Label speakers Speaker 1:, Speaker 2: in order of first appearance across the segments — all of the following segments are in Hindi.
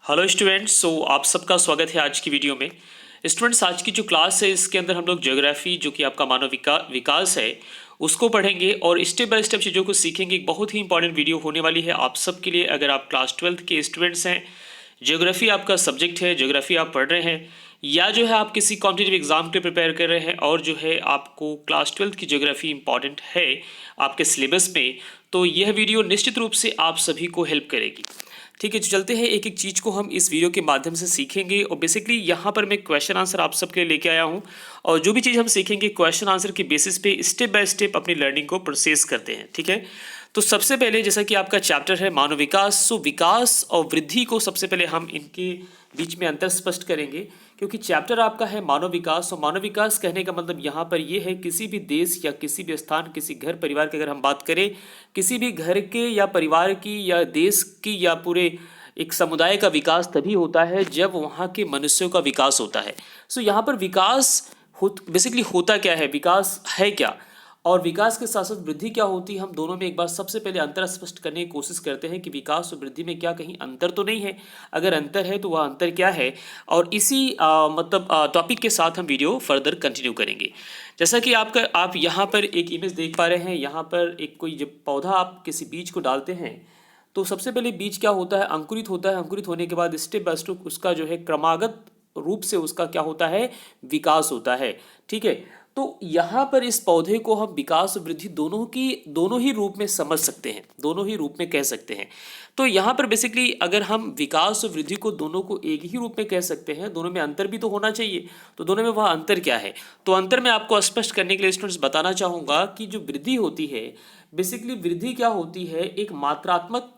Speaker 1: हेलो स्टूडेंट्स, आप सबका स्वागत है आज की वीडियो में। स्टूडेंट्स, आज की जो क्लास है इसके अंदर हम लोग ज्योग्राफी जो कि आपका मानव विकास है उसको पढ़ेंगे और स्टेप बाय स्टेप चीज़ों को सीखेंगे। एक बहुत ही इंपॉर्टेंट वीडियो होने वाली है आप सब के लिए। अगर आप क्लास 12th के स्टूडेंट्स हैं, ज्योग्राफी आपका सब्जेक्ट है, ज्योग्राफी आप पढ़ रहे हैं, या जो है आप किसी कॉम्पिटिटिव एग्जाम के प्रिपेयर कर रहे हैं और जो है आपको क्लास 12th की ज्योग्राफी इंपॉर्टेंट है आपके सिलेबस में, तो यह वीडियो निश्चित रूप से आप सभी को हेल्प करेगी। ठीक है, तो चलते हैं, एक एक चीज़ को हम इस वीडियो के माध्यम से सीखेंगे। और बेसिकली यहाँ पर मैं क्वेश्चन आंसर आप सबके लिए लेके आया हूँ और जो भी चीज़ हम सीखेंगे क्वेश्चन आंसर के बेसिस पे स्टेप बाय स्टेप अपनी लर्निंग को प्रोसेस करते हैं। ठीक है, तो सबसे पहले जैसा कि आपका चैप्टर है मानव विकास, सो विकास और वृद्धि को सबसे पहले हम इनके बीच में अंतर स्पष्ट करेंगे, क्योंकि चैप्टर आपका है मानव विकास। और मानव विकास कहने का मतलब यहाँ पर ये है किसी भी देश या किसी भी स्थान, किसी घर परिवार की अगर हम बात करें, किसी भी घर के या परिवार की या देश की या पूरे एक समुदाय का विकास तभी होता है जब वहाँ के मनुष्यों का विकास होता है। सो यहाँ पर विकास बेसिकली होता क्या है, विकास है क्या, और विकास के साथ साथ वृद्धि क्या होती है, हम दोनों में एक बार सबसे पहले अंतर स्पष्ट करने की कोशिश करते हैं कि विकास और वृद्धि में क्या कहीं अंतर तो नहीं है। अगर अंतर है तो वह अंतर क्या है, और इसी टॉपिक के साथ हम वीडियो फर्दर कंटिन्यू करेंगे। जैसा कि आप यहाँ पर एक इमेज देख पा रहे हैं, यहाँ पर एक कोई जब पौधा आप किसी बीज को डालते हैं तो सबसे पहले बीज क्या होता है, अंकुरित होता है। अंकुरित होने के बाद स्टेप बाय स्टेप उसका जो है क्रमागत रूप से उसका क्या होता है, विकास होता है। ठीक है, तो यहाँ पर इस पौधे को हम विकास और वृद्धि दोनों ही रूप में समझ सकते हैं, दोनों ही रूप में कह सकते हैं। तो यहाँ पर बेसिकली अगर हम विकास और वृद्धि को दोनों को एक ही रूप में कह सकते हैं, दोनों में अंतर भी तो होना चाहिए, तो दोनों में वह अंतर क्या है, तो अंतर मैं आपको स्पष्ट करने के लिए स्टूडेंट्स बताना चाहूँगा कि जो वृद्धि होती है, बेसिकली वृद्धि क्या होती है, एक मात्रात्मक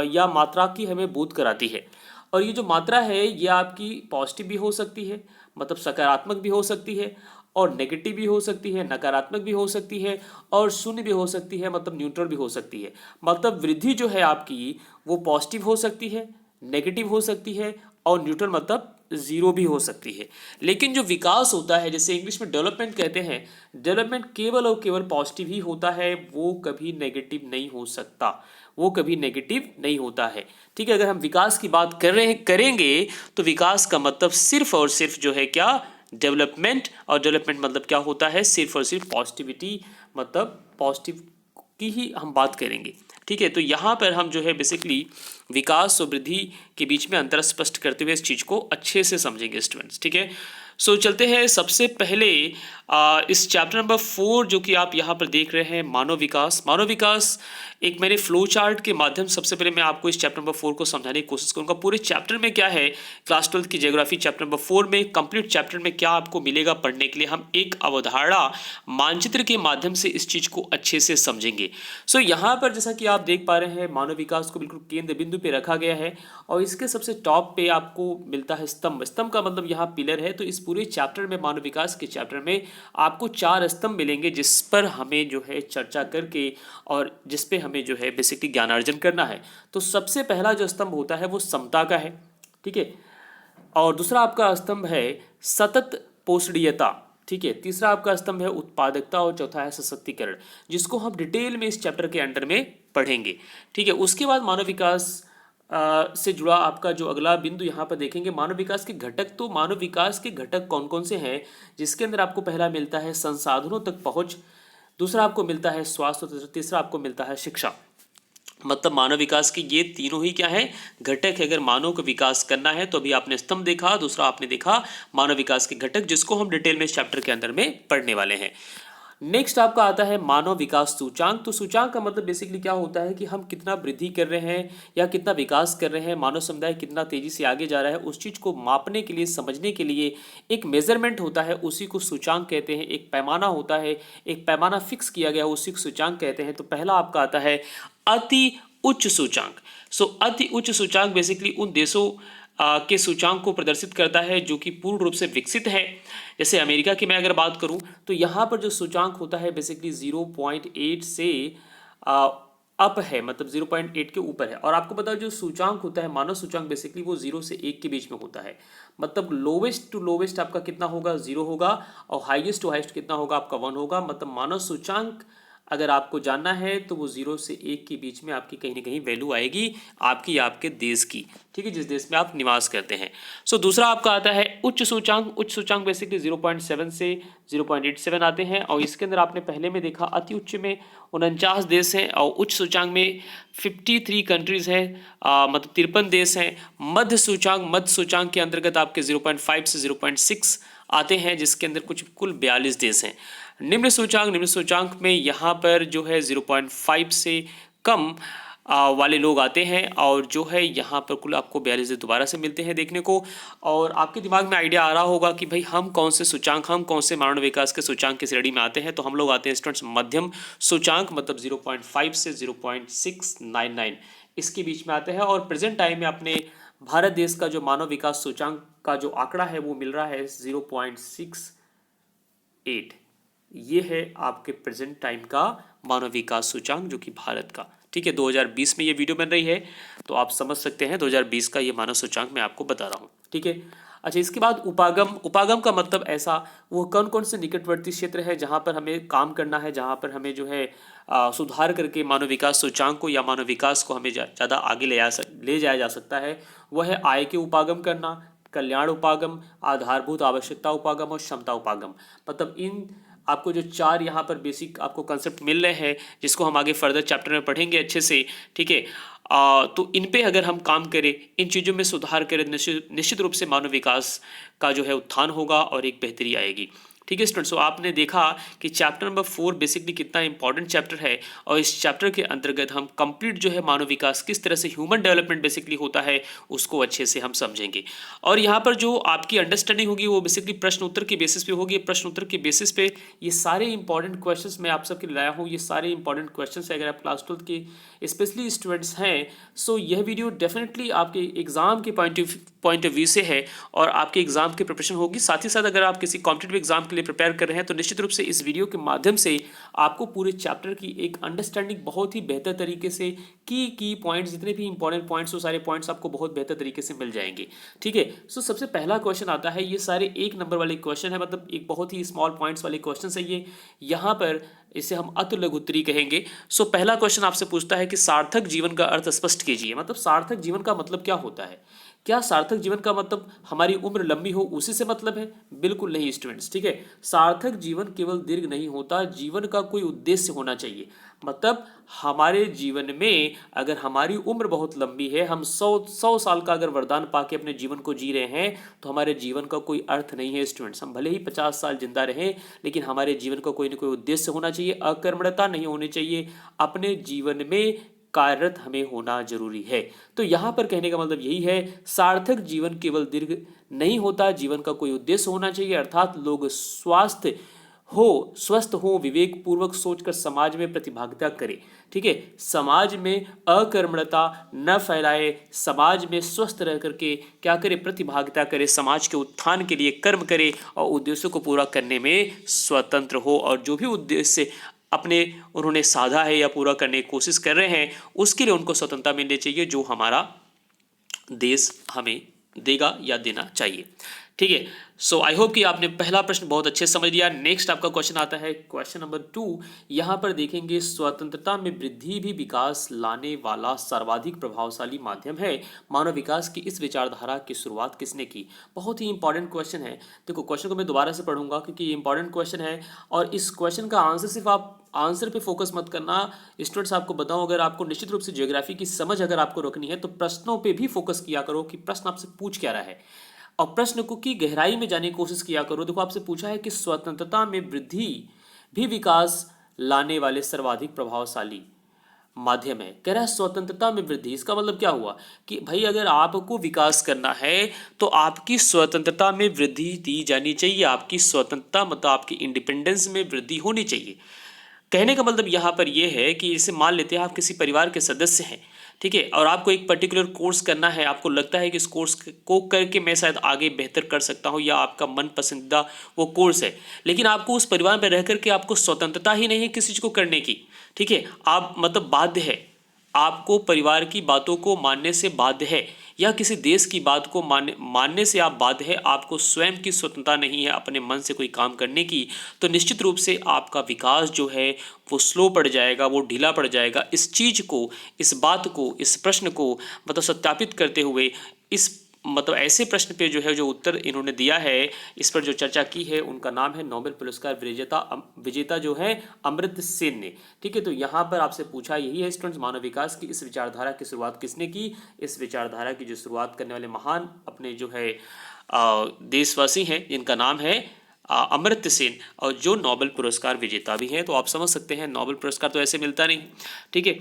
Speaker 1: या मात्रा की हमें बोध कराती है। और ये जो मात्रा है ये आपकी पॉजिटिव भी हो सकती है, मतलब सकारात्मक भी हो सकती है, और नेगेटिव भी हो सकती है, नकारात्मक भी हो सकती है, और शून्य भी हो सकती है, मतलब न्यूट्रल भी हो सकती है। मतलब वृद्धि जो है आपकी वो पॉजिटिव हो सकती है, नेगेटिव हो सकती है, और न्यूट्रल मतलब जीरो भी हो सकती है। लेकिन जो विकास होता है, जैसे इंग्लिश में डेवलपमेंट कहते हैं, डेवलपमेंट केवल और केवल पॉजिटिव ही होता है, वो कभी नेगेटिव नहीं हो सकता, वो कभी नेगेटिव नहीं होता है। ठीक है, अगर हम विकास की बात करेंगे तो विकास का मतलब सिर्फ और सिर्फ जो है क्या, डेवलपमेंट। और डेवलपमेंट मतलब क्या होता है, सिर्फ और सिर्फ पॉजिटिविटी, मतलब पॉजिटिव की ही हम बात करेंगे। ठीक है, तो यहाँ पर हम जो है बेसिकली विकास और वृद्धि के बीच में अंतर स्पष्ट करते हुए इस चीज़ को अच्छे से समझेंगे स्टूडेंट्स। ठीक है, सो चलते हैं सबसे पहले इस चैप्टर नंबर 4 जो कि आप यहाँ पर देख रहे हैं, मानव विकास। मानव विकास एक मैंने फ्लो चार्ट के माध्यम सबसे पहले मैं आपको इस चैप्टर नंबर 4 को समझाने की कोशिश करूँगा। पूरे चैप्टर में क्या है, क्लास 12th की ज्योग्राफी चैप्टर नंबर 4 में कंप्लीट चैप्टर में क्या आपको मिलेगा पढ़ने के लिए, हम एक अवधारणा मानचित्र के माध्यम से इस चीज़ को अच्छे से समझेंगे। सो यहाँ पर जैसा कि आप देख पा रहे हैं, मानव विकास को बिल्कुल केंद्र बिंदु पे रखा गया है और इसके सबसे टॉप पे आपको मिलता है स्तंभ। स्तंभ का मतलब यहाँ पिलर है। तो इस पूरे चैप्टर में, मानव विकास के चैप्टर में आपको 4 स्तंभ मिलेंगे जिस पर हमें जो है चर्चा करके और जिस पे हमें जो है बेसिकली ज्ञानार्जन करना है। तो सबसे पहला जो स्तंभ होता है वो समता का है। ठीक है, और दूसरा आपका स्तंभ है सतत पोषणीयता। ठीक है, तीसरा आपका स्तंभ है उत्पादकता, और चौथा है सशक्तिकरण, जिसको हम डिटेल में इस चैप्टर के अंडर में पढ़ेंगे। ठीक है, उसके बाद मानव विकास से जुड़ा आपका जो अगला बिंदु यहाँ पर देखेंगे, मानव विकास के घटक। तो मानव विकास के घटक कौन कौन से हैं, जिसके अंदर आपको पहला मिलता है संसाधनों तक पहुँच, दूसरा आपको मिलता है स्वास्थ्य, तीसरा आपको मिलता है शिक्षा। मतलब मानव विकास के ये तीनों ही क्या है, घटक है। अगर मानव को विकास करना है तो अभी आपने स्तंभ देखा, दूसरा आपने देखा मानव विकास के घटक, जिसको हम डिटेल में इस चैप्टर के अंदर में पढ़ने वाले हैं। नेक्स्ट आपका आता है मानव विकास सूचांक। तो सूचांक का मतलब बेसिकली क्या होता है कि हम कितना वृद्धि कर रहे हैं या कितना विकास कर रहे हैं, मानव समुदाय कितना तेजी से आगे जा रहा है, उस चीज़ को मापने के लिए, समझने के लिए एक मेजरमेंट होता है, उसी को सूचांक कहते हैं। एक पैमाना होता है, एक पैमाना फिक्स किया गया, उसी को सूचांक कहते हैं। तो पहला आपका आता है अति उच्च सूचांक। सो अति उच्च सूचांक बेसिकली उन देशों के सूचांक को प्रदर्शित करता है जो कि पूर्ण रूप से विकसित है। जैसे अमेरिका की मैं अगर बात करूं तो यहाँ पर जो सूचांक होता है बेसिकली 0.8 से अप है, मतलब 0.8 के ऊपर है। और आपको पता है जो सूचांक होता है, मानव सूचांक, बेसिकली वो 0 से 1 के बीच में होता है। मतलब लोवेस्ट टू लोवेस्ट आपका कितना होगा, 0 होगा, और हाईएस्ट टू हाईएस्ट कितना होगा, आपका 1 होगा। मतलब मानव सूचांक अगर आपको जानना है तो वो 0 से 1 के बीच में आपकी कहीं ना कहीं वैल्यू आएगी आपकी या आपके देश की, ठीक है, जिस देश में आप निवास करते हैं। सो दूसरा आपका आता है उच्च सूचांक। उच्च सूचांक बेसिकली 0.7 से 0.87 आते हैं, और इसके अंदर आपने पहले में देखा अति उच्च में 49 देश हैं और उच्च सूचांक में 53 कंट्रीज हैं, मतलब 53 देश हैं। मध्य सूचांक के अंतर्गत आपके 0.5 से 0.6 आते हैं, जिसके अंदर कुल 42 देश हैं। निम्न सूचांक में यहाँ पर जो है 0.5 से कम वाले लोग आते हैं, और जो है यहाँ पर कुल आपको 42 देश दोबारा से मिलते हैं देखने को। और आपके दिमाग में आइडिया आ रहा होगा कि भाई हम कौन से मानव विकास के सूचांक की श्रेणी में आते हैं। तो हम लोग आते हैं स्टूडेंट्स मध्यम सूचांक, मतलब 0.5 से 0.699 इसके बीच में आते हैं। और प्रेजेंट टाइम में अपने भारत देश का जो मानव विकास सूचांक का जो आंकड़ा है वो मिल रहा है 0.68। ये है आपके प्रेजेंट टाइम का मानव विकास सूचांक जो कि भारत का, ठीक है। 2020 में ये वीडियो बन रही है तो आप समझ सकते हैं 2020 का ये मानव सूचांक मैं आपको बता रहा हूँ, ठीक है। अच्छा, इसके बाद उपागम का मतलब ऐसा वो कौन कौन से निकटवर्ती क्षेत्र है जहाँ पर हमें काम करना है, जहाँ पर हमें जो है सुधार करके मानव विकास सूचांक को या मानव विकास को हमें ज़्यादा आगे ले जाया जा सकता है। वह है आय के उपागम करना, कल्याण उपागम, आधारभूत आवश्यकता उपागम और क्षमता उपागम। मतलब इन आपको जो 4 यहाँ पर बेसिक आपको कंसेप्ट मिल रहे हैं, जिसको हम आगे फर्दर चैप्टर में पढ़ेंगे अच्छे से, ठीक है। तो इन पे अगर हम काम करें, इन चीज़ों में सुधार करें, निश्चित रूप से मानव विकास का जो है उत्थान होगा और एक बेहतरी आएगी, ठीक है स्टूडेंट्स। तो आपने देखा कि चैप्टर नंबर 4 बेसिकली कितना इंपॉर्टेंट चैप्टर है, और इस चैप्टर के अंतर्गत हम कंप्लीट जो है मानव विकास किस तरह से ह्यूमन डेवलपमेंट बेसिकली होता है उसको अच्छे से हम समझेंगे। और यहाँ पर जो आपकी अंडरस्टैंडिंग होगी वो बेसिकली प्रश्न उत्तर के बेसिस पे होगी। प्रश्न उत्तर के बेसिस पे ये सारे इंपॉर्टेंट क्वेश्चंस मैं आप सबके लिए लाया हूँ। ये सारे इंपॉर्टेंट क्वेश्चंस अगर आप क्लास 12 के स्पेशली स्टूडेंट्स हैं, सो यह वीडियो डेफिनेटली आपके एग्जाम के पॉइंट ऑफ व्यू से है और आपके एग्जाम की प्रिपरेशन होगी। साथ ही साथ अगर आप किसी कॉम्पिटिटिव एग्जाम के लिए प्रिपेयर कर रहे हैं तो निश्चित रूप से इस वीडियो के माध्यम से आपको पूरे चैप्टर की एक अंडरस्टैंडिंग बहुत ही बेहतर तरीके से की पॉइंट्स, जितने भी इंपॉर्टेंट पॉइंट्स, वो सारे पॉइंट्स आपको बहुत बेहतर तरीके से मिल जाएंगे, ठीक है। सो सबसे पहला क्वेश्चन आता है, ये सारे 1 नंबर वाले क्वेश्चन है, मतलब एक बहुत ही स्मॉल पॉइंट्स वाले क्वेश्चन है ये। यहाँ पर इसे हम अतु लघु उत्तरी कहेंगे। सो पहला क्वेश्चन आपसे पूछता है कि सार्थक जीवन का अर्थ स्पष्ट कीजिए। मतलब सार्थक जीवन का मतलब क्या होता है? क्या सार्थक जीवन का मतलब हमारी उम्र लंबी हो उसी से मतलब है? बिल्कुल नहीं स्टूडेंट्स, ठीक है। सार्थक जीवन केवल दीर्घ नहीं होता, जीवन का कोई उद्देश्य होना चाहिए। मतलब हमारे जीवन में अगर हमारी उम्र बहुत लंबी है, हम 100 साल का अगर वरदान पाके अपने जीवन को जी रहे हैं, तो हमारे जीवन का कोई अर्थ नहीं है स्टूडेंट्स। हम भले ही 50 साल जिंदा रहें, लेकिन हमारे जीवन का कोई ना कोई उद्देश्य होना चाहिए। अकर्मण्यता नहीं होनी चाहिए, अपने जीवन में कार्यरत हमें होना जरूरी है। तो यहाँ पर कहने का मतलब यही है, सार्थक जीवन केवल दीर्घ नहीं होता, जीवन का कोई उद्देश्य होना चाहिए। अर्थात लोग स्वस्थ हो, विवेक पूर्वक सोचकर समाज में प्रतिभागिता करे, ठीक है। समाज में अकर्मण्यता न फैलाए, समाज में स्वस्थ रह करके क्या करे, प्रतिभागिता करे, समाज के उत्थान के लिए कर्म करे और उद्देश्यों को पूरा करने में स्वतंत्र हो। और जो भी उद्देश्य अपने उन्होंने साधा है या पूरा करने की कोशिश कर रहे हैं, उसके लिए उनको स्वतंत्रता मिलनी चाहिए, जो हमारा देश हमें देगा या देना चाहिए, ठीक है। सो आई होप कि आपने पहला प्रश्न बहुत अच्छे से समझ लिया। नेक्स्ट आपका क्वेश्चन आता है क्वेश्चन नंबर 2। यहाँ पर देखेंगे, स्वतंत्रता में वृद्धि भी विकास लाने वाला सर्वाधिक प्रभावशाली माध्यम है। मानव विकास की इस विचारधारा की शुरुआत किसने की? बहुत ही इंपॉर्टेंट क्वेश्चन है। देखो, क्वेश्चन को मैं दोबारा से पढ़ूंगा क्योंकि ये इंपॉर्टेंट क्वेश्चन है, और इस क्वेश्चन का आंसर सिर्फ आप आंसर पे फोकस मत करना स्टूडेंट्स। आपको बताऊं, अगर आपको निश्चित रूप से ज्योग्राफी की समझ अगर आपको रखनी है तो प्रश्नों पे भी फोकस किया करो कि प्रश्न आपसे पूछ क्या रहा है, और प्रश्न को की गहराई में जाने की कोशिश किया करो। देखो, आपसे पूछा है कि स्वतंत्रता में वृद्धि भी विकास लाने वाले सर्वाधिक प्रभावशाली माध्यम है। कह रहा है स्वतंत्रता में वृद्धि, इसका मतलब क्या हुआ कि भाई अगर आपको विकास करना है तो आपकी स्वतंत्रता में वृद्धि दी जानी चाहिए। आपकी स्वतंत्रता मतलब आपकी इंडिपेंडेंस में वृद्धि होनी चाहिए। कहने का मतलब यहाँ पर यह है कि इसे मान लेते हैं आप किसी परिवार के सदस्य हैं, ठीक है, और आपको एक पर्टिकुलर कोर्स करना है। आपको लगता है कि इस कोर्स को करके मैं शायद आगे बेहतर कर सकता हूँ, या आपका मन पसंदीदा वो कोर्स है, लेकिन आपको उस परिवार में रह करके आपको स्वतंत्रता ही नहीं है किसी चीज़ को करने की, ठीक है। आप मतलब बाध्य है, आपको परिवार की बातों को मानने से बाध्य है या किसी देश की बात को मानने से आप बाध्य है, आपको स्वयं की स्वतंत्रता नहीं है अपने मन से कोई काम करने की, तो निश्चित रूप से आपका विकास जो है वो स्लो पड़ जाएगा, वो ढीला पड़ जाएगा। इस चीज़ को, इस बात को, इस प्रश्न को मतलब सत्यापित करते हुए इस मतलब ऐसे प्रश्न पे जो है जो उत्तर इन्होंने दिया है, इस पर जो चर्चा की है, उनका नाम है नोबेल पुरस्कार विजेता जो है अमर्त्य सेन ने। ठीक है, तो यहाँ पर आपसे पूछा यही है स्टूडेंट्स, मानव विकास की इस विचारधारा की शुरुआत किसने की? इस विचारधारा की जो शुरुआत करने वाले महान अपने जो है देशवासी हैं, जिनका नाम है अमर्त्य सेन, और जो नोबेल पुरस्कार विजेता भी हैं। तो आप समझ सकते हैं नोबेल पुरस्कार तो ऐसे मिलता नहीं। ठीक है,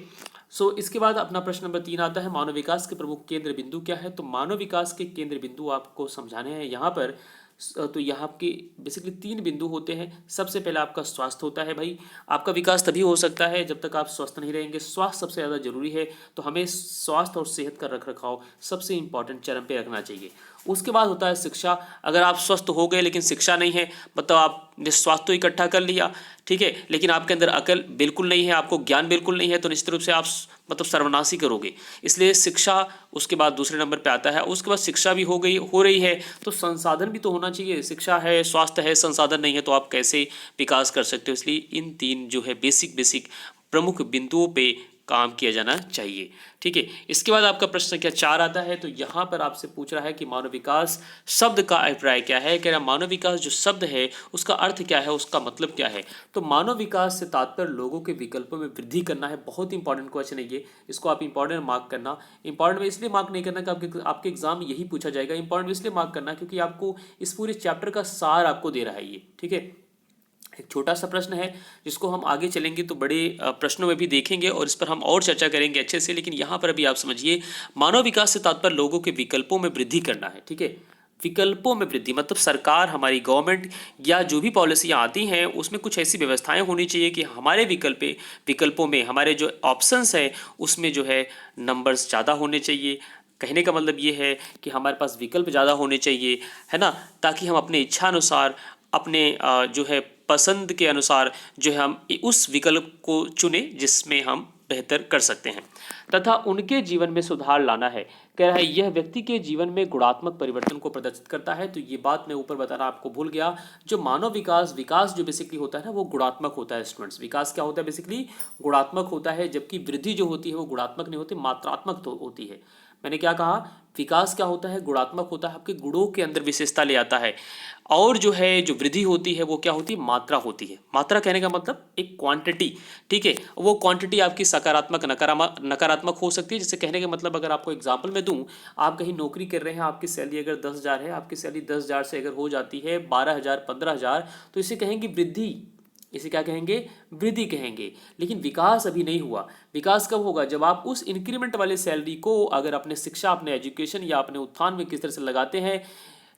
Speaker 1: इसके बाद अपना प्रश्न नंबर 3 आता है, मानव विकास के प्रमुख केंद्र बिंदु क्या है? तो मानव विकास के केंद्र बिंदु आपको समझाने हैं यहाँ पर। तो यहाँ आपके बेसिकली 3 बिंदु होते हैं। सबसे पहले आपका स्वास्थ्य होता है भाई। आपका विकास तभी हो सकता है जब तक आप स्वस्थ नहीं रहेंगे। स्वास्थ्य सबसे ज़्यादा जरूरी है, तो हमें स्वास्थ्य और सेहत का रख रखाव सबसे इंपॉर्टेंट चरम पे रखना चाहिए। उसके बाद होता है शिक्षा। अगर आप स्वस्थ हो गए लेकिन शिक्षा नहीं है, मतलब आपने स्वास्थ्य तो इकट्ठा कर लिया, ठीक है, लेकिन आपके अंदर अकल बिल्कुल नहीं है, आपको ज्ञान बिल्कुल नहीं है, तो निश्चित रूप से आप मतलब सर्वनाशी करोगे। इसलिए शिक्षा उसके बाद दूसरे नंबर पे आता है। उसके बाद शिक्षा भी हो रही है, तो संसाधन भी तो होना चाहिए। शिक्षा है, स्वास्थ्य है, संसाधन नहीं है, तो आप कैसे विकास कर सकते हो? इसलिए इन 3 जो है बेसिक प्रमुख बिंदुओं पे काम किया जाना चाहिए। ठीक है, इसके बाद आपका प्रश्न संख्या 4 आता है। तो यहाँ पर आपसे पूछ रहा है कि मानव विकास शब्द का अभिप्राय क्या है। कह रहा मानव विकास जो शब्द है उसका अर्थ क्या है, उसका मतलब क्या है? तो मानव विकास से तात्पर्य लोगों के विकल्पों में वृद्धि करना है। बहुत इंपॉर्टेंट क्वेश्चन है ये, इसको आप इंपॉर्टेंट मार्क करना। इंपॉर्टेंट में इसलिए मार्क नहीं करना कि आपके एग्जाम में यही पूछा जाएगा। इंपॉर्टेंट में इसलिए मार्क करना क्योंकि आपको इस पूरे चैप्टर का सार आपको दे रहा है ये। ठीक है, एक छोटा सा प्रश्न है जिसको हम आगे चलेंगे तो बड़े प्रश्नों में भी देखेंगे और इस पर हम और चर्चा करेंगे अच्छे से। लेकिन यहाँ पर अभी आप समझिए, मानव विकास से तात्पर्य लोगों के विकल्पों में वृद्धि करना है। ठीक है, विकल्पों में वृद्धि मतलब सरकार, हमारी गवर्नमेंट या जो भी पॉलिसियाँ आती हैं उसमें कुछ ऐसी व्यवस्थाएं होनी चाहिए कि हमारे विकल्पों में हमारे जो ऑप्शंस हैं उसमें जो है नंबर्स ज़्यादा होने चाहिए। कहने का मतलब ये है कि हमारे पास विकल्प ज़्यादा होने चाहिए, है ना, ताकि हम अपने इच्छा अनुसार, अपने जो है पसंद के अनुसार जो है हम उस विकल्प को चुने जिसमें हम बेहतर कर सकते हैं, तथा उनके जीवन में सुधार लाना है। कह रहा है यह व्यक्ति के जीवन में गुणात्मक परिवर्तन को प्रदर्शित करता है। तो ये बात मैं ऊपर बताना आपको भूल गया, जो मानव विकास जो बेसिकली होता है ना वो गुणात्मक होता है स्टूडेंट्स। विकास क्या होता है? बेसिकली गुणात्मक होता है, जबकि वृद्धि जो होती है वो गुणात्मक नहीं होती, मात्रात्मक तो होती है। मैंने क्या कहा? विकास क्या होता है? गुणात्मक होता है, आपके गुणों के अंदर विशेषता ले आता है। और जो है जो वृद्धि होती है वो क्या होती है? मात्रा होती है। मात्रा कहने का मतलब एक क्वांटिटी। ठीक है, वो क्वांटिटी आपकी सकारात्मक नकारात्मक हो सकती है। जैसे कहने का मतलब अगर आपको एग्जांपल में दूं, आप कहीं नौकरी कर रहे हैं, आपकी सैलरी अगर 10,000 है, आपकी सैलरी 10,000 से अगर हो जाती है 12,000 15,000, तो इसे कहेंगे वृद्धि। इसे क्या कहेंगे? वृद्धि कहेंगे। लेकिन विकास अभी नहीं हुआ। विकास कब होगा? जब आप उस इंक्रीमेंट वाले सैलरी को अगर अपने शिक्षा, अपने एजुकेशन या अपने उत्थान में किस तरह से लगाते हैं,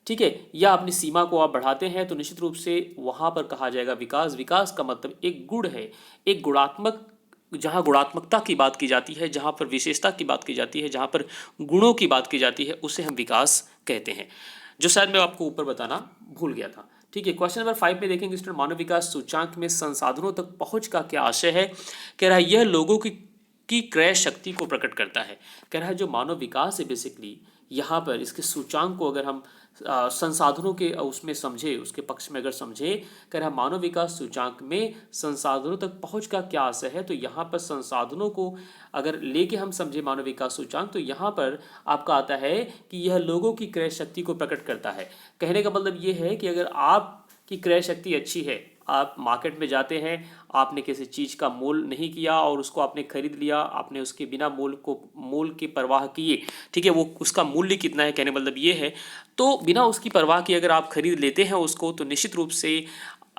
Speaker 1: ठीक है, या अपनी सीमा को आप बढ़ाते हैं, तो निश्चित रूप से वहाँ पर कहा जाएगा विकास। विकास का मतलब एक गुण है, एक गुणात्मक, जहाँ गुणात्मकता की बात की जाती है, जहाँ पर विशेषता की बात की जाती है, जहाँ पर गुणों की बात की जाती है, उसे हम विकास कहते हैं, जो शायद मैं आपको ऊपर बताना भूल गया था। ठीक है, क्वेश्चन नंबर 5 में देखेंगे स्टूडेंट, मानव विकास सूचांक में संसाधनों तक पहुंच का क्या आशय है। कह रहा है यह लोगों की क्रय शक्ति को प्रकट करता है। कह रहा है जो मानव विकास है बेसिकली यहाँ पर इसके सूचांक को अगर हम संसाधनों के उसमें समझे, उसके पक्ष में अगर समझे, कह रहा है मानव विकास सूचांक में संसाधनों तक पहुंच का क्या आशय है। तो यहाँ पर संसाधनों को अगर लेके हम समझे मानव विकास सूचांक, तो यहाँ पर आपका आता है कि यह लोगों की क्रय शक्ति को प्रकट करता है। कहने का मतलब ये है कि अगर आपकी क्रय शक्ति अच्छी है, आप मार्केट में जाते हैं, आपने किसी चीज़ का मोल नहीं किया और उसको आपने खरीद लिया, आपने उसके बिना मोल की परवाह किए, ठीक है, वो उसका मूल्य कितना है, कहने मतलब ये है, तो बिना उसकी परवाह किए अगर आप खरीद लेते हैं उसको, तो निश्चित रूप से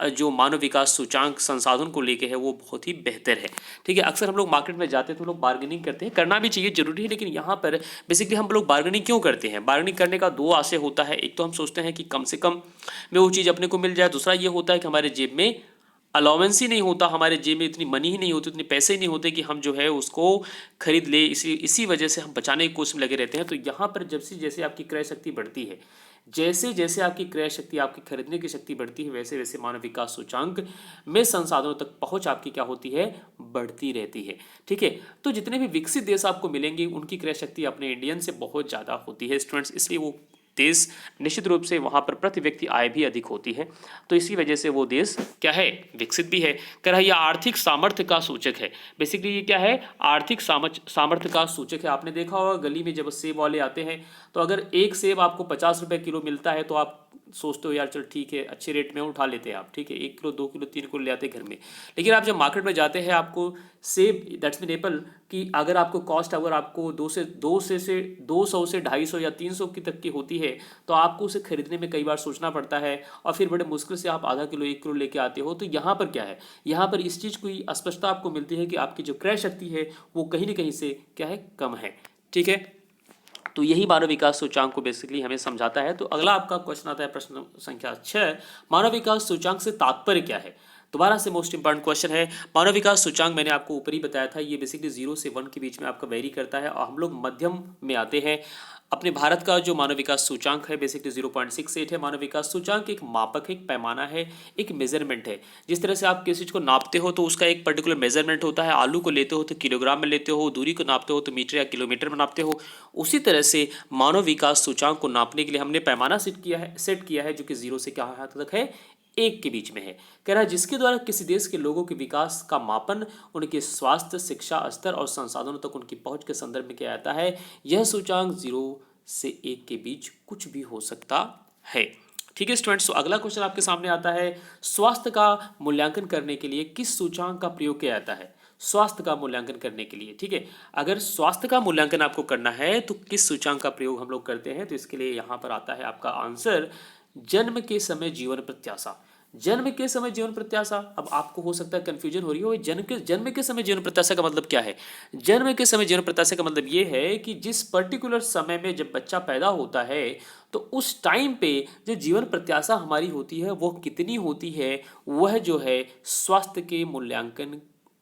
Speaker 1: जो मानव विकास सूचांक संसाधन को लेके है वो बहुत ही बेहतर है। ठीक है, अक्सर हम लोग मार्केट में जाते हैं तो लोग बार्गेनिंग करते हैं, करना भी चाहिए, जरूरी है, लेकिन यहाँ पर बेसिकली हम लोग बार्गेनिंग क्यों करते हैं? बार्गेनिंग करने का 2 आशय होता है। एक तो हम सोचते हैं कि कम से कम में वो चीज़ अपने को मिल जाए, दूसरा ये होता है कि हमारे जेब में अलाउंस ही नहीं होता, हमारे जेब में इतनी मनी ही नहीं होती, इतने पैसे ही नहीं होते कि हम जो है उसको खरीद ले। इसी वजह से हम बचाने की कोशिश में लगे रहते हैं। तो यहाँ पर जब से जैसे आपकी क्रय शक्ति बढ़ती है, जैसे जैसे आपकी क्रय शक्ति, आपकी खरीदने की शक्ति बढ़ती है, वैसे वैसे मानव विकास सूचांक में संसाधनों तक पहुंच आपकी क्या होती है, बढ़ती रहती है। ठीक है, तो जितने भी विकसित देश आपको मिलेंगे उनकी क्रय शक्ति अपने इंडियन से बहुत ज़्यादा होती है स्टूडेंट्स, इसलिए वो देश निश्चित रूप से वहाँ पर प्रति व्यक्ति आय भी अधिक होती है। तो इसी वजह से वो देश क्या है, विकसित भी है। कह रहा है यह आर्थिक सामर्थ्य का सूचक है। बेसिकली ये क्या है, आर्थिक सामर्थ्य का सूचक है। आपने देखा होगा गली में जब सेब वाले आते हैं, तो अगर एक सेब आपको 50 रुपये किलो मिलता है तो आप सोचते हो यार चल ठीक है, अच्छे रेट में उठा लेते हैं आप, ठीक है, 1 किलो 2 किलो 3 किलो ले आते हैं घर में। लेकिन आप जब मार्केट में जाते हैं, आपको सेब दैट्स मीन एप्पल की अगर आपको कॉस्ट अगर आपको 200 से 250 या 300 की तक की होती है, तो आपको उसे खरीदने में कई बार सोचना पड़ता है और फिर बड़े मुश्किल से आप आधा किलो 1 किलो लेके आते हो। तो यहाँ पर क्या है, यहाँ पर इस चीज़ की स्पष्टता आपको मिलती है कि आपकी जो क्रय शक्ति है वो कहीं ना कहीं से क्या है, कम है। ठीक है, तो यही मानव विकास सूचांक को बेसिकली हमें समझाता है। तो अगला आपका क्वेश्चन आता है प्रश्न संख्या 6, मानव विकास सूचांक से तात्पर्य क्या है। दोबारा से मोस्ट इंपॉर्टेंट क्वेश्चन है। मानव विकास सूचांक मैंने आपको ऊपर ही बताया था, ये बेसिकली 0 से 1 के बीच में आपका वेरी करता है और हम लोग मध्यम में आते हैं। अपने भारत का जो मानव विकास सूचांक है बेसिकली 0.68 है। मानव विकास सूचांक एक मापक है, एक पैमाना है, एक मेजरमेंट है। जिस तरह से आप किसी चीज़ को नापते हो तो उसका एक पर्टिकुलर मेजरमेंट होता है। आलू को लेते हो तो किलोग्राम में लेते हो, दूरी को नापते हो तो मीटर या किलोमीटर में नापते हो। उसी तरह से मानव विकास सूचांक को नापने के लिए हमने पैमाना सेट किया है जो कि 0 से क्या तक है, 1 के बीच में है। कह रहा है जिसके द्वारा किसी देश के लोगों के विकास का मापन उनके स्वास्थ्य, शिक्षा स्तर और संसाधनों तक उनकी पहुंच के संदर्भ में किया जाता है। यह सूचांक 0 से 1 के बीच कुछ भी हो सकता है। ठीक है स्टूडेंट्स, तो अगला क्वेश्चन आपके सामने आता है, स्वास्थ्य का मूल्यांकन करने के लिए किस सूचांक का प्रयोग किया जाता है। स्वास्थ्य का मूल्यांकन करने के लिए, ठीक है, अगर स्वास्थ्य का मूल्यांकन आपको करना है तो किस सूचांक का प्रयोग हम लोग करते हैं, तो इसके लिए यहाँ पर आता है आपका आंसर, जन्म के समय जीवन प्रत्याशा। जन्म के समय जीवन प्रत्याशा, अब आपको हो सकता है कंफ्यूजन हो रही हो, जन्म के समय जीवन प्रत्याशा का मतलब क्या है। जन्म के समय जीवन प्रत्याशा का मतलब ये है कि जिस पर्टिकुलर समय में जब बच्चा पैदा होता है तो उस टाइम पे जो जीवन प्रत्याशा हमारी होती है वो कितनी होती है, वह जो है स्वास्थ्य के मूल्यांकन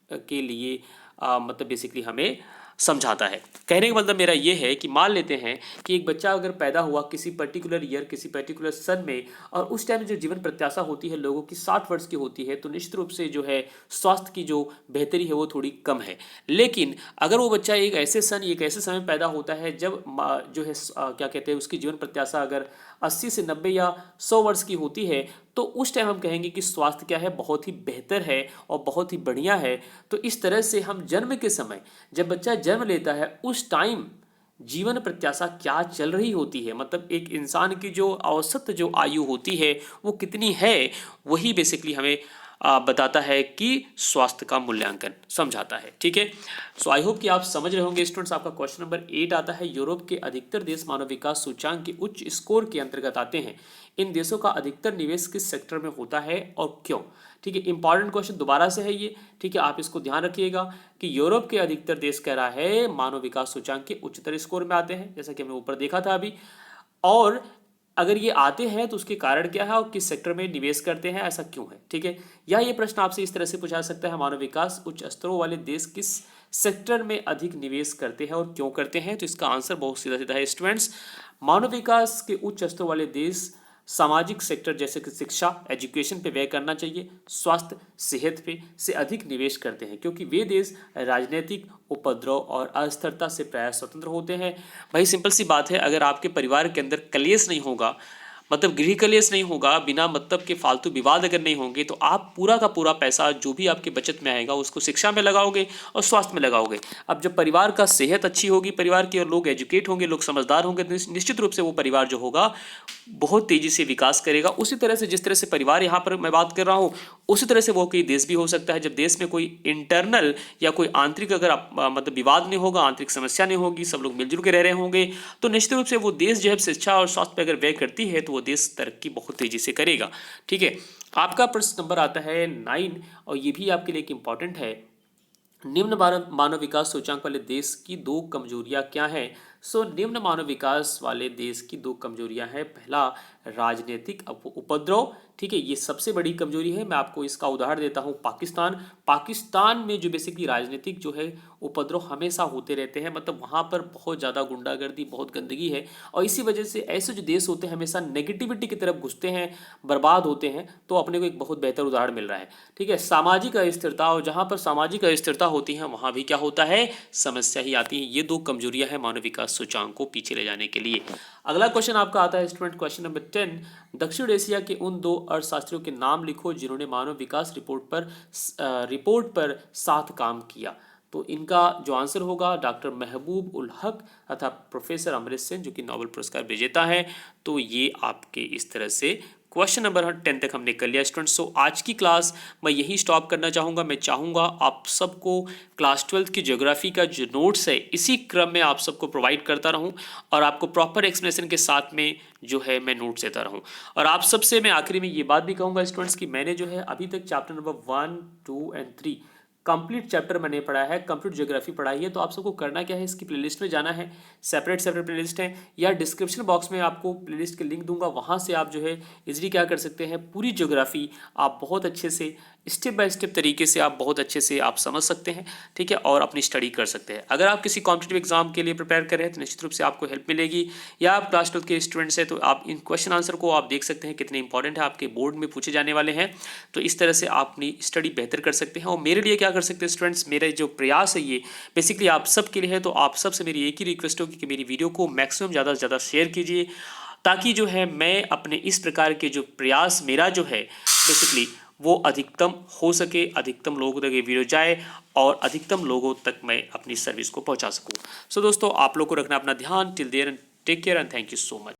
Speaker 1: के लिए मतलब बेसिकली हमें समझाता है। कहने का मतलब मेरा ये है कि मान लेते हैं कि एक बच्चा अगर पैदा हुआ किसी पर्टिकुलर ईयर, किसी पर्टिकुलर सन में, और उस टाइम जो जीवन प्रत्याशा होती है लोगों की 60 वर्ष की होती है, तो निश्चित रूप से जो है स्वास्थ्य की जो बेहतरी है वो थोड़ी कम है। लेकिन अगर वो बच्चा एक ऐसे समय पैदा होता है जब जो है क्या कहते हैं उसकी जीवन प्रत्याशा अगर 80 से 90 या 100 वर्ष की होती है, तो उस टाइम हम कहेंगे कि स्वास्थ्य क्या है, बहुत ही बेहतर है और बहुत ही बढ़िया है। तो इस तरह से हम जन्म के समय जब बच्चा जन्म लेता है उस टाइम जीवन प्रत्याशा क्या चल रही होती है, मतलब एक इंसान की जो औसत जो आयु होती है वो कितनी है, वही बेसिकली हमें बताता है कि स्वास्थ्य का मूल्यांकन समझाता है। ठीक है, सो आई होप कि आप समझ रहे होंगे स्टूडेंट्स। आपका क्वेश्चन नंबर 8 आता है, यूरोप के अधिकतर देश मानव विकास सूचांक के उच्च स्कोर के अंतर्गत आते हैं। इन देशों का अधिकतर निवेश किस सेक्टर में होता है और क्यों। ठीक है, इंपॉर्टेंट क्वेश्चन दोबारा से है ये। ठीक है, आप इसको ध्यान रखिएगा कि यूरोप के अधिकतर देश कह रहा है मानव विकास सूचांक के उच्चतर स्कोर में आते हैं, जैसा कि हमने ऊपर देखा था अभी। और अगर ये आते हैं तो उसके कारण क्या है और किस सेक्टर में निवेश करते हैं, ऐसा क्यों है। ठीक है, या ये प्रश्न आपसे इस तरह से पूछा सकता है, मानव विकास उच्च स्तरों वाले देश किस सेक्टर में अधिक निवेश करते हैं और क्यों करते हैं। तो इसका आंसर बहुत सीधा सीधा है स्टूडेंट्स, मानव विकास के उच्च स्तरों वाले देश सामाजिक सेक्टर जैसे कि शिक्षा, एजुकेशन पे व्यय करना चाहिए, स्वास्थ्य, सेहत पे से अधिक निवेश करते हैं, क्योंकि वे देश राजनीतिक उपद्रव और अस्थिरता से प्राय स्वतंत्र होते हैं। भाई सिंपल सी बात है, अगर आपके परिवार के अंदर कलेश नहीं होगा, मतलब गृह कलेश नहीं होगा, बिना मतलब के फालतू विवाद अगर नहीं होंगे, तो आप पूरा का पूरा पैसा जो भी आपके बचत में आएगा उसको शिक्षा में लगाओगे और स्वास्थ्य में लगाओगे। अब जब परिवार का सेहत अच्छी होगी, परिवार के लोग एजुकेट होंगे, लोग समझदार होंगे, तो निश्चित रूप से वो परिवार जो होगा बहुत तेजी से विकास करेगा। उसी तरह से जिस तरह से परिवार यहाँ पर मैं बात कर रहा हूँ, उसी तरह से वो कोई देश भी हो सकता है। जब देश में कोई इंटरनल या कोई आंतरिक अगर मतलब विवाद नहीं होगा, आंतरिक समस्या नहीं होगी, सब लोग मिलजुल के रह रहे होंगे, तो निश्चित रूप से वो देश जो है शिक्षा और स्वास्थ्य पर अगर व्यय करती है तो वो देश तरक्की बहुत तेजी से करेगा। ठीक है, आपका प्रश्न नंबर आता है 9 और ये भी आपके लिए इंपॉर्टेंट है, निम्न मानव विकास सूचांक वाले देश की 2 कमजोरियां क्या हैं। सो निम्न मानव विकास वाले देश की 2 कमजोरियां हैं, पहला राजनीतिक उपद्रव। ठीक है, ये सबसे बड़ी कमजोरी है। मैं आपको इसका उदाहरण देता हूँ, पाकिस्तान में जो बेसिकली राजनीतिक जो है उपद्रव हमेशा होते रहते हैं, मतलब वहाँ पर बहुत ज़्यादा गुंडागर्दी, बहुत गंदगी है, और इसी वजह से ऐसे जो देश होते हैं हमेशा नेगेटिविटी की तरफ घुसते हैं, बर्बाद होते हैं। तो अपने को एक बहुत बेहतर उदाहरण मिल रहा है। ठीक है, सामाजिक अस्थिरता, और जहाँ पर सामाजिक अस्थिरता होती है वहाँ भी क्या होता है, समस्या ही आती है। ये दो कमजोरियां हैं मानव विकास सूचांक को पीछे ले जाने के लिए। अगला क्वेश्चन आपका आता है स्टूडेंट, क्वेश्चन नंबर 10, दक्षिण एशिया के उन 2 अर्थशास्त्रियों के नाम लिखो जिन्होंने मानव विकास रिपोर्ट पर साथ काम किया। तो इनका जो आंसर होगा डॉक्टर महबूब उल हक तथा प्रोफेसर अमृत सेन, जो कि नोबेल पुरस्कार विजेता है। तो ये आपके इस तरह से क्वेश्चन नंबर 10 तक हमने कर लिया स्टूडेंट्स। सो आज की क्लास मैं यही स्टॉप करना चाहूँगा। मैं चाहूँगा आप सबको क्लास 12th की ज्योग्राफी का जो नोट्स है इसी क्रम में आप सबको प्रोवाइड करता रहूँ, और आपको प्रॉपर एक्सप्लेनेशन के साथ में जो है मैं नोट्स देता रहूँ। और आप सबसे मैं आखिरी में ये बात भी कहूँगा स्टूडेंट्स कि मैंने जो है अभी तक chapter number 1, 2 and 3 complete chapter मैंने पढ़ा है, कंप्लीट ज्योग्राफी पढ़ाई है। तो आप सबको करना क्या है, इसकी प्लेलिस्ट में जाना है, सेपरेट प्लेलिस्ट है, या डिस्क्रिप्शन बॉक्स में आपको प्लेलिस्ट के लिंक दूंगा, वहाँ से आप जो है इजीली क्या कर सकते हैं, पूरी ज्योग्राफी आप बहुत अच्छे से स्टेप बाय स्टेप तरीके से आप बहुत अच्छे से आप समझ सकते हैं। ठीक है, और अपनी स्टडी कर सकते हैं। अगर आप किसी कॉम्पिटिटिव एग्जाम के लिए प्रिपेयर कर रहे हैं तो निश्चित रूप से आपको हेल्प मिलेगी, या आप क्लास 12 के स्टूडेंट्स हैं तो आप इन क्वेश्चन आंसर को आप देख सकते हैं कितने इंपॉर्टेंट है, आपके बोर्ड में पूछे जाने वाले हैं। तो इस तरह से आप अपनी स्टडी बेहतर कर सकते हैं। और मेरे लिए क्या कर सकते हैं स्टूडेंट्स, मेरे जो प्रयास है ये बेसिकली आप सब के लिए है। तो आप सबसे मेरी एक ही रिक्वेस्ट होगी कि मेरी वीडियो को मैक्सिमम ज़्यादा से ज़्यादा शेयर कीजिए, ताकि जो है मैं अपने इस प्रकार के जो प्रयास मेरा जो है बेसिकली वो अधिकतम हो सके, अधिकतम लोगों तक ये वीडियो जाए और अधिकतम लोगों तक मैं अपनी सर्विस को पहुंचा सकूं। सो दोस्तों, आप लोग को रखना अपना ध्यान। Till there take care and thank you so much.